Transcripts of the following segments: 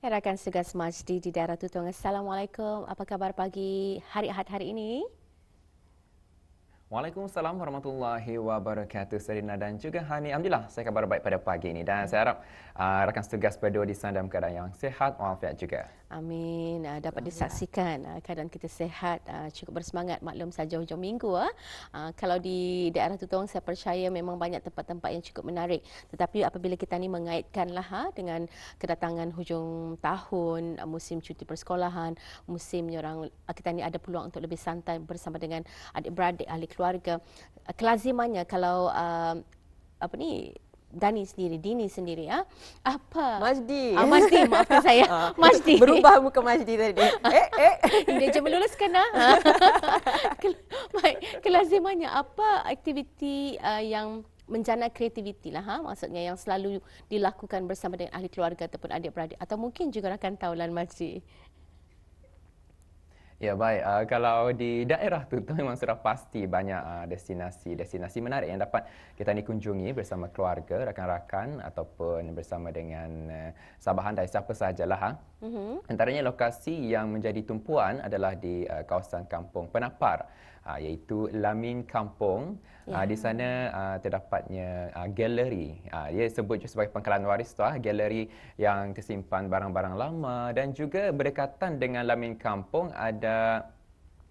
Rakan Segas Majdi di daerah Tutong. Assalamualaikum. Apa kabar pagi hari Ahad hari ini? Waalaikumsalam warahmatullahi wabarakatuh, Serina dan juga Hani. Alhamdulillah, saya kabar baik pada pagi ini dan saya harap rakan setugas berdua di sana dalam keadaan yang sihat walafiat juga. Amin. Dapat disaksikan keadaan kita sihat, cukup bersemangat. Maklum saja hujung minggu. Kalau di daerah Tutong saya percaya memang banyak tempat-tempat yang cukup menarik. Tetapi apabila kita ni mengaitkanlah dengan kedatangan hujung tahun, musim cuti persekolahan, musim orang kita ni ada peluang untuk lebih santai bersama dengan adik-beradik, ahli keluarga. Kelazimannya kalau Dini sendiri, apa? Majdi. Majdi, maafkan saya. Majdi. Berubah muka Majdi tadi. Dia je meluluskan. Baik, kelazimannya apa aktiviti yang menjana kreativiti lah, maksudnya yang selalu dilakukan bersama dengan ahli keluarga ataupun adik-beradik, atau mungkin juga rakan taulan Majdi. Ya baik, kalau di daerah tu memang sudah pasti banyak destinasi menarik yang dapat kita ni kunjungi bersama keluarga, rakan-rakan ataupun bersama dengan sahabat anda siapa sahajalah. Antaranya lokasi yang menjadi tumpuan adalah di kawasan Kampung Penapar, iaitu Lamin Kampung. Di sana terdapatnya galeri. Dia sebut juga sebagai pangkalan waris tu, galeri yang tersimpan barang-barang lama dan juga berdekatan dengan Lamin Kampung ada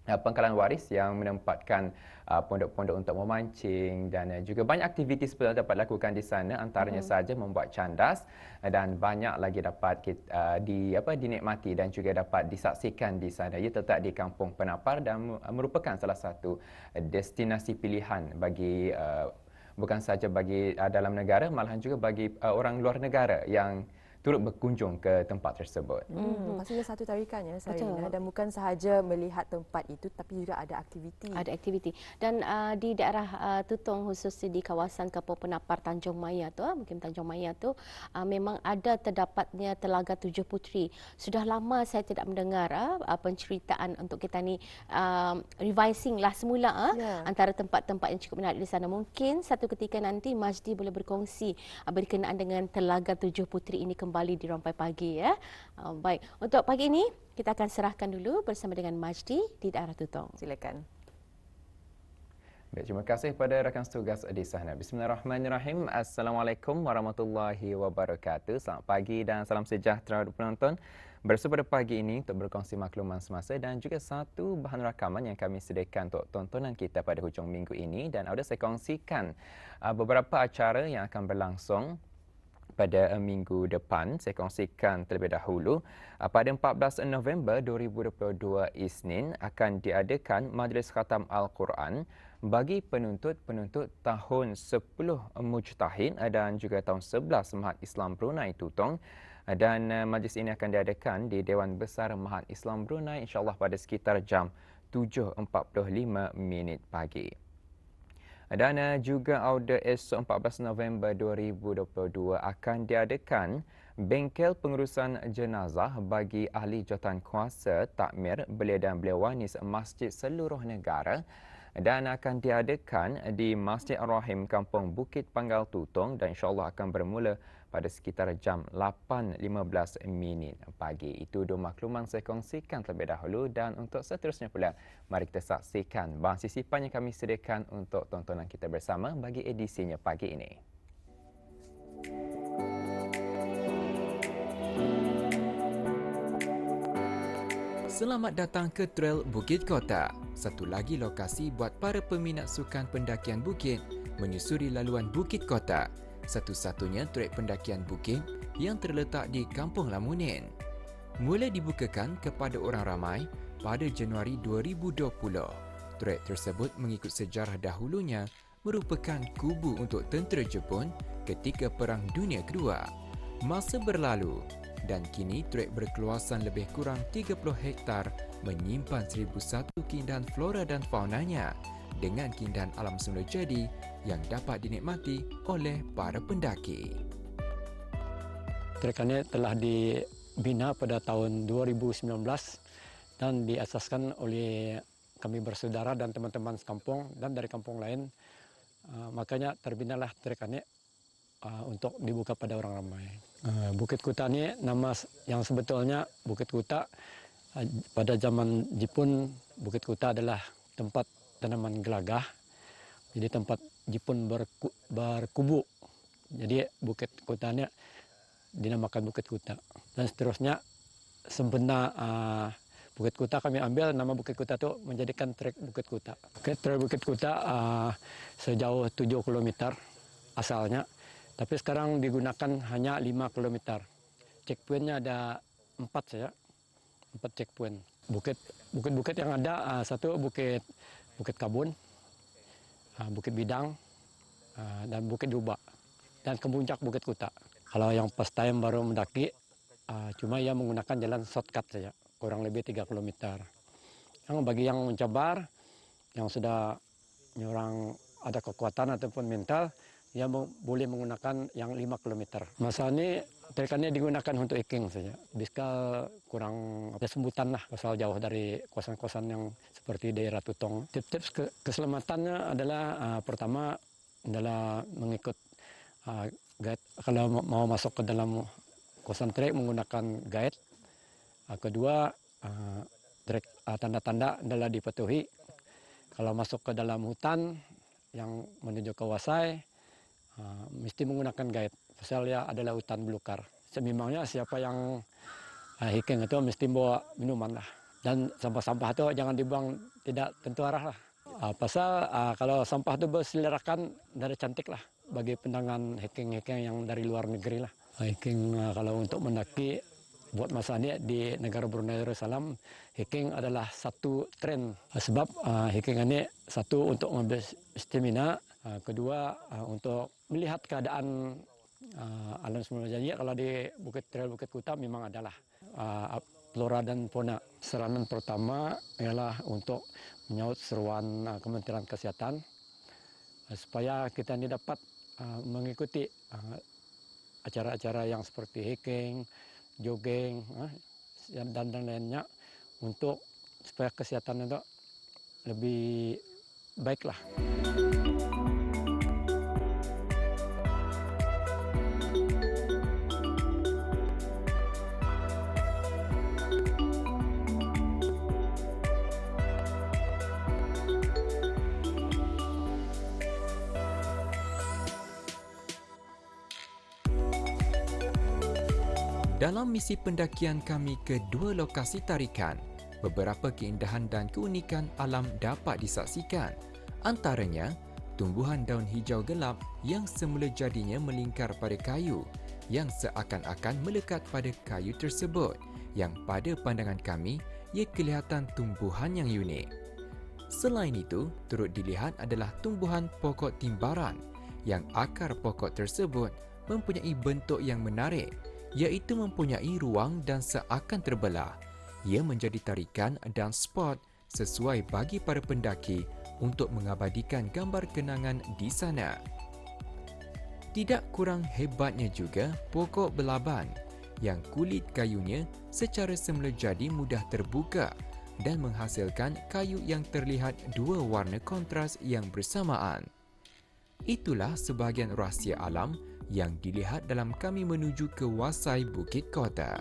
pangkalan waris yang menempatkan pondok-pondok untuk memancing dan juga banyak aktiviti sebenarnya dapat lakukan di sana, antaranya saja membuat candas dan banyak lagi dapat dinikmati dan juga dapat disaksikan di sana. Ia terletak di Kampung Penapar dan merupakan salah satu destinasi pilihan bagi bukan saja bagi dalam negara, malahan juga bagi orang luar negara yang turut berkunjung ke tempat tersebut. Pastinya satu tarikannya, Sarina. Dan bukan sahaja melihat tempat itu, tapi juga ada aktiviti. Ada aktiviti. Dan di daerah Tutong, khususnya di kawasan Kampung Penapar Tanjung Maya tu, mungkin Tanjung Maya tu, memang ada terdapatnya Telaga Tujuh Puteri. Sudah lama saya tidak mendengar penceritaan untuk kita ni revising lah semula antara tempat-tempat yang cukup menarik di sana. Mungkin satu ketika nanti Majdi boleh berkongsi berkenaan dengan Telaga Tujuh Puteri ini kembali di Rompai Pagi ya. Baik, untuk pagi ini kita akan serahkan dulu bersama dengan Majdi di daerah Tutong. Silakan. Baik, terima kasih kepada rakan setugas di sana. Bismillahirrahmanirrahim. Assalamualaikum warahmatullahi wabarakatuh. Selamat pagi dan salam sejahtera untuk penonton. Bersama pada pagi ini untuk berkongsi makluman semasa dan juga satu bahan rakaman yang kami sediakan untuk tontonan kita pada hujung minggu ini, dan ada saya kongsikan beberapa acara yang akan berlangsung pada minggu depan. Saya kongsikan terlebih dahulu, pada 14 November 2022 Isnin akan diadakan Majlis Khatam Al-Quran bagi penuntut-penuntut tahun 10 Mujtahid dan juga tahun 11 Mahat Islam Brunei Tutong. Dan majlis ini akan diadakan di Dewan Besar Mahat Islam Brunei, insyaAllah pada sekitar jam 7.45 pagi. Dan juga pada esok 14 November 2022 akan diadakan bengkel pengurusan jenazah bagi ahli jawatan kuasa takmir belia dan belia wanis masjid seluruh negara, dan akan diadakan di Masjid Ar-Rahim Kampung Bukit Panggal Tutong, dan insyaAllah akan bermula pada sekitar jam 8.15 pagi. Itu dua makluman saya kongsikan terlebih dahulu, dan untuk seterusnya pula mari kita saksikan bahan sisipan yang kami sediakan untuk tontonan kita bersama bagi edisinya pagi ini. Selamat datang ke Trail Bukit Kota, satu lagi lokasi buat para peminat sukan pendakian bukit menyusuri laluan Bukit Kota, satu-satunya trek pendakian bukit yang terletak di Kampung Lamunin. Mula dibukakan kepada orang ramai pada Januari 2020. Trek tersebut mengikut sejarah dahulunya merupakan kubu untuk tentera Jepun ketika Perang Dunia Kedua. Masa berlalu dan kini trek berkeluasan lebih kurang 30 hektar menyimpan 1001 keindahan flora dan faunanya dengan keindahan alam semula jadi yang dapat dinikmati oleh para pendaki. Trek ini telah dibina pada tahun 2019 dan diasaskan oleh kami bersaudara dan teman-teman sekampung dan dari kampung lain. Makanya terbinalah trek ini untuk dibuka pada orang ramai. Bukit Kuta ini nama yang sebetulnya Bukit Kuta. Pada zaman Jepun, Bukit Kuta adalah tempat tanaman gelagah. Jadi tempat Jepun berkubu. Jadi Bukit Kuta ini dinamakan Bukit Kuta. Dan seterusnya sebenar Bukit Kuta kami ambil nama Bukit Kuta itu menjadikan trek Bukit Kuta. Trek Bukit Kuta sejauh 7 km asalnya. Tapi sekarang digunakan hanya 5 km. Checkpointnya ada 4 saja. 4 checkpoint. Bukit-bukit yang ada, satu Bukit Kabun, Bukit Bidang, dan Bukit Duba. Dan ke puncak Bukit Kuta. Kalau yang first time baru mendaki, cuma ia menggunakan jalan shortcut saja. Kurang lebih 3 km. Yang bagi yang mencabar, yang sudah orang ada kekuatan ataupun mental, ia boleh menggunakan yang 5 km. Masa ini trekannya digunakan untuk hiking saja. Biskal kurang ada sebutan lah, asal jauh dari kawasan-kawasan yang seperti daerah Tutong. Tips-tips keselamatannya adalah pertama adalah mengikut guide. Kalau mau masuk ke dalam kawasan trek menggunakan guide. Kedua, tanda-tanda adalah dipatuhi. Kalau masuk ke dalam hutan yang menuju ke Wasai, mesti menggunakan guide. Pasal ya adalah hutan belukar. Sememangnya siapa yang hiking itu mesti bawa minuman lah. Dan sampah-sampah itu jangan dibuang tidak tentu arah lah. Pasal kalau sampah itu berselerakan dari cantik lah bagi pandangan hiking-hiking yang dari luar negeri lah. Hiking kalau untuk mendaki buat masa ini di negara Brunei Darussalam, hiking adalah satu tren. Sebab hiking ini satu untuk mengambil stamina, kedua untuk melihat keadaan alam semesta. Jadi kalau di Trail Bukit Kuta memang adalah flora dan fauna. Seranan pertama ialah untuk menyahut seruan Kementerian Kesehatan supaya kita ini dapat mengikuti acara-acara yang seperti hiking, jogging, dan lainnya untuk supaya kesehatan itu lebih baik lah. Dalam misi pendakian kami ke 2 lokasi tarikan, beberapa keindahan dan keunikan alam dapat disaksikan. Antaranya, tumbuhan daun hijau gelap yang semula jadinya melingkar pada kayu, yang seakan-akan melekat pada kayu tersebut, yang pada pandangan kami, ia kelihatan tumbuhan yang unik. Selain itu, turut dilihat adalah tumbuhan pokok timbaran, yang akar pokok tersebut mempunyai bentuk yang menarik, iaitu mempunyai ruang dan seakan terbelah. Ia menjadi tarikan dan spot sesuai bagi para pendaki untuk mengabadikan gambar kenangan di sana. Tidak kurang hebatnya juga pokok belaban yang kulit kayunya secara semula jadi mudah terbuka dan menghasilkan kayu yang terlihat 2 warna kontras yang bersamaan. Itulah sebahagian rahsia alam yang dilihat dalam kami menuju ke Wasai Bukit Kota.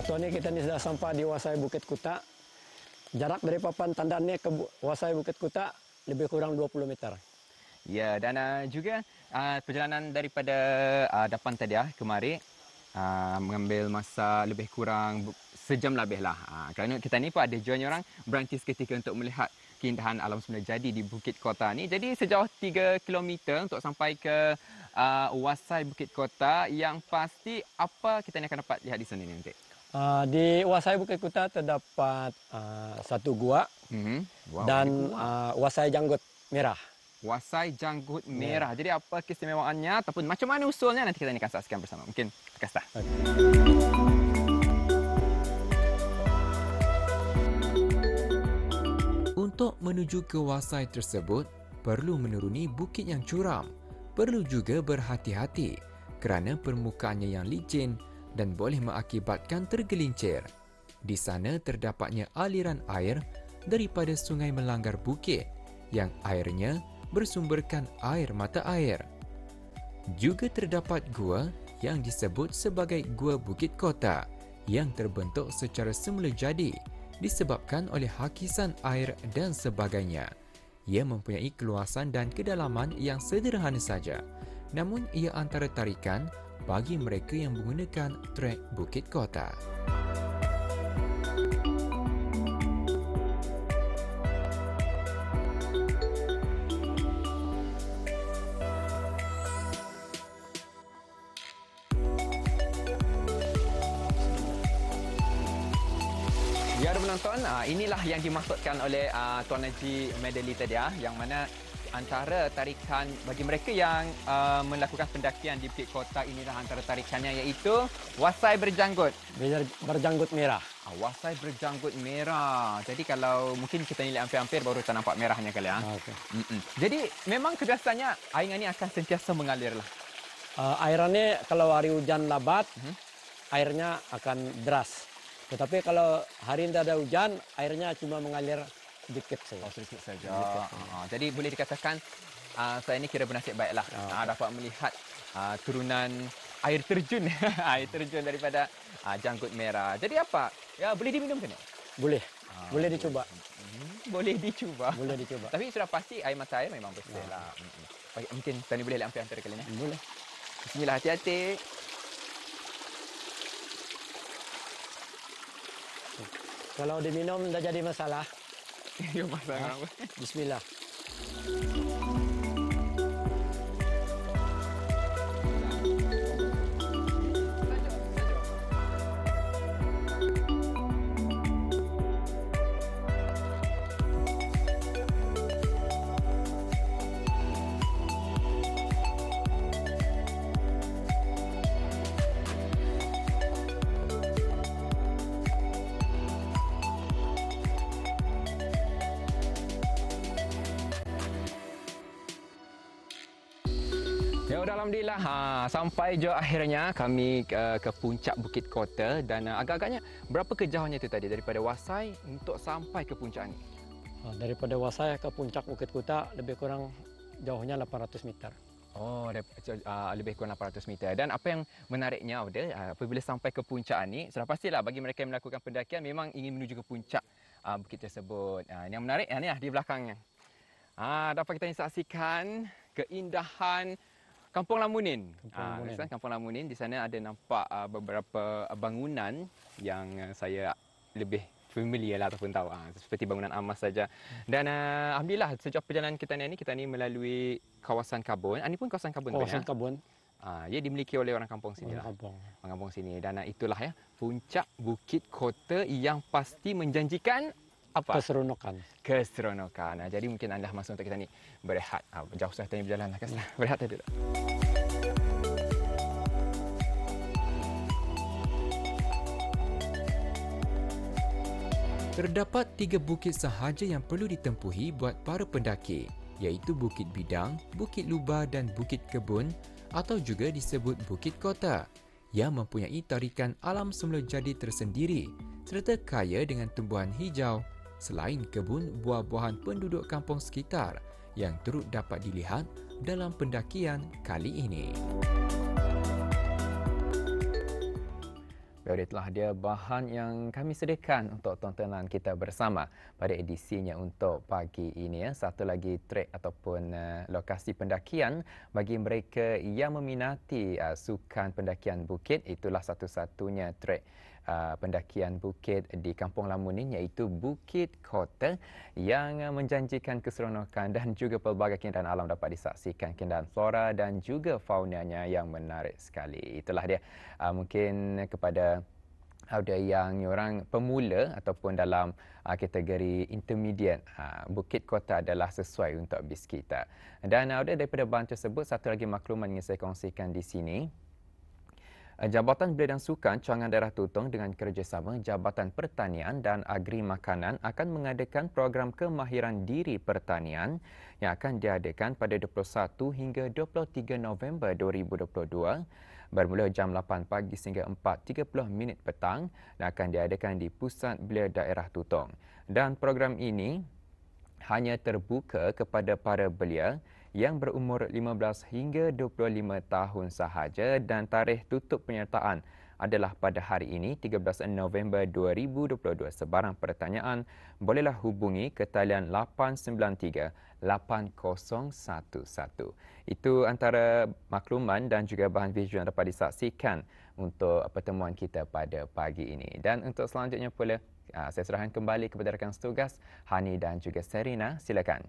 Waktu ini kita sudah sampai di Wasai Bukit Kuta. Jarak dari papan tanda ini ke Wasai Bukit Kuta lebih kurang 20 meter. Ya, dan juga perjalanan daripada Dapan tadi kemari mengambil masa lebih kurang sejam lebih lah. Kerana kita ni pun ada join orang berhenti seketika untuk melihat keindahan alam semula jadi di Bukit Kota ni. Jadi sejauh 3 km untuk sampai ke Wasai Bukit Kota, yang pasti apa kita ni akan dapat lihat di sana ni nanti? Di Wasai Bukit Kuta terdapat satu gua Wow, dan Wasai Janggut Merah. Wasai Janggut Merah. Jadi apa keistimewaannya ataupun macam mana usulnya, nanti kita ni akan saksikan bersama. Mungkin Kasta. Untuk menuju ke Wasai tersebut, perlu menuruni bukit yang curam. Perlu juga berhati-hati kerana permukaannya yang licin dan boleh mengakibatkan tergelincir. Di sana terdapatnya aliran air daripada sungai melanggar bukit yang airnya bersumberkan air mata air. Juga terdapat gua yang disebut sebagai Gua Bukit Kota yang terbentuk secara semula jadi disebabkan oleh hakisan air dan sebagainya. Ia mempunyai keluasan dan kedalaman yang sederhana saja. Namun ia antara tarikan bagi mereka yang menggunakan trek Bukit Kota. Ya, ada penonton, inilah yang dimaksudkan oleh Tuan Haji Medali tadi, yang mana antara tarikan bagi mereka yang melakukan pendakian di Bukit Kota, inilah antara tarikannya, iaitu Wasai Berjanggut. Berjanggut Merah. Wasai Berjanggut Merah. Jadi kalau mungkin kita ni hampir-hampir baru tak nampak merahnya kali ya. Okay. Jadi memang kebiasaannya air ini akan sentiasa mengalir lah. Airnya kalau hari hujan lebat, airnya akan deras. Tetapi kalau hari ini tidak ada hujan, airnya cuma mengalir sedikit saja. Sedikit saja. Jadi boleh dikatakan saya ini kira bernasib baiklah. Dapat melihat turunan air terjun, air terjun daripada Janggut Merah. Jadi apa? Ya, boleh diminum ke ni? Boleh. Boleh dicoba. Boleh dicuba. Boleh dicoba. Tapi sudah pasti air mata air memang bersih lah. Mungkin Tani boleh hampir-hampir kali ni. Boleh. Bismillah, hati-hati. Kalau diminum dah jadi masalah. Ya, masalah apa? Bismillah. Ya, alhamdulillah sampai je akhirnya kami ke puncak Bukit Kota, dan agak-agaknya berapa kejauhannya itu tadi daripada Wasai untuk sampai ke puncak ni? Daripada Wasai ke puncak Bukit Kota lebih kurang jauhnya 800 meter. Oh, lebih kurang 800 meter. Dan apa yang menariknya apabila sampai ke puncak ni, sudah pastilah bagi mereka yang melakukan pendakian memang ingin menuju ke puncak bukit tersebut. Yang menarik ni di belakangnya. Dapat kita saksikan keindahan Kampung Lamunin. Kampung Lamunin, di sana ada nampak beberapa bangunan yang saya lebih familiar lah ataupun tahu, seperti bangunan amas saja. Dan alhamdulillah sejauh perjalanan kita ni melalui kawasan Kabun. Ini pun kawasan Kabun. Kawasan Kabun. Ia dimiliki oleh orang kampung sini lah. Orang kampung sini. Dan itulah puncak Bukit Kota yang pasti menjanjikan apa? Keseronokan. Keseronokan. Jadi mungkin anda masa untuk kita ni berehat. Jauh sudah tadi berjalan lah. Berehat tadi. Terdapat 3 bukit sahaja yang perlu ditempuhi buat para pendaki, iaitu Bukit Bidang, Bukit Luba dan Bukit Kebun atau juga disebut Bukit Kota, yang mempunyai tarikan alam semula jadi tersendiri serta kaya dengan tumbuhan hijau, selain kebun buah-buahan penduduk kampung sekitar yang turut dapat dilihat dalam pendakian kali ini. Itulah dia bahan yang kami sediakan untuk tontonan kita bersama pada edisinya untuk pagi ini. Satu lagi trek ataupun lokasi pendakian bagi mereka yang meminati sukan pendakian bukit. Itulah satu-satunya trek pendakian bukit di Kampung Lamun ini, iaitu Bukit Kota, yang menjanjikan keseronokan dan juga pelbagai keindahan alam dapat disaksikan, keindahan flora dan juga faunanya yang menarik sekali. Itulah dia. Mungkin kepada ada yang orang pemula ataupun dalam kategori intermediate, Bukit Kota adalah sesuai untuk bis kita. Dan daripada bahan tersebut, satu lagi maklumat yang saya kongsikan di sini. Jabatan Belia dan Sukan Cawangan Daerah Tutong dengan kerjasama Jabatan Pertanian dan Agri Makanan akan mengadakan program kemahiran diri pertanian yang akan diadakan pada 21 hingga 23 November 2022 bermula jam 8 pagi sehingga 4.30 petang dan akan diadakan di Pusat Belia Daerah Tutong. Dan program ini hanya terbuka kepada para belia yang berumur 15 hingga 25 tahun sahaja dan tarikh tutup penyertaan adalah pada hari ini 13 November 2022. Sebarang pertanyaan bolehlah hubungi ke talian 893 8011. Itu antara makluman dan juga bahan visual yang dapat disaksikan untuk pertemuan kita pada pagi ini. Dan untuk selanjutnya pula saya serahkan kembali kepada rakan setugas Hani dan juga Serina. Silakan.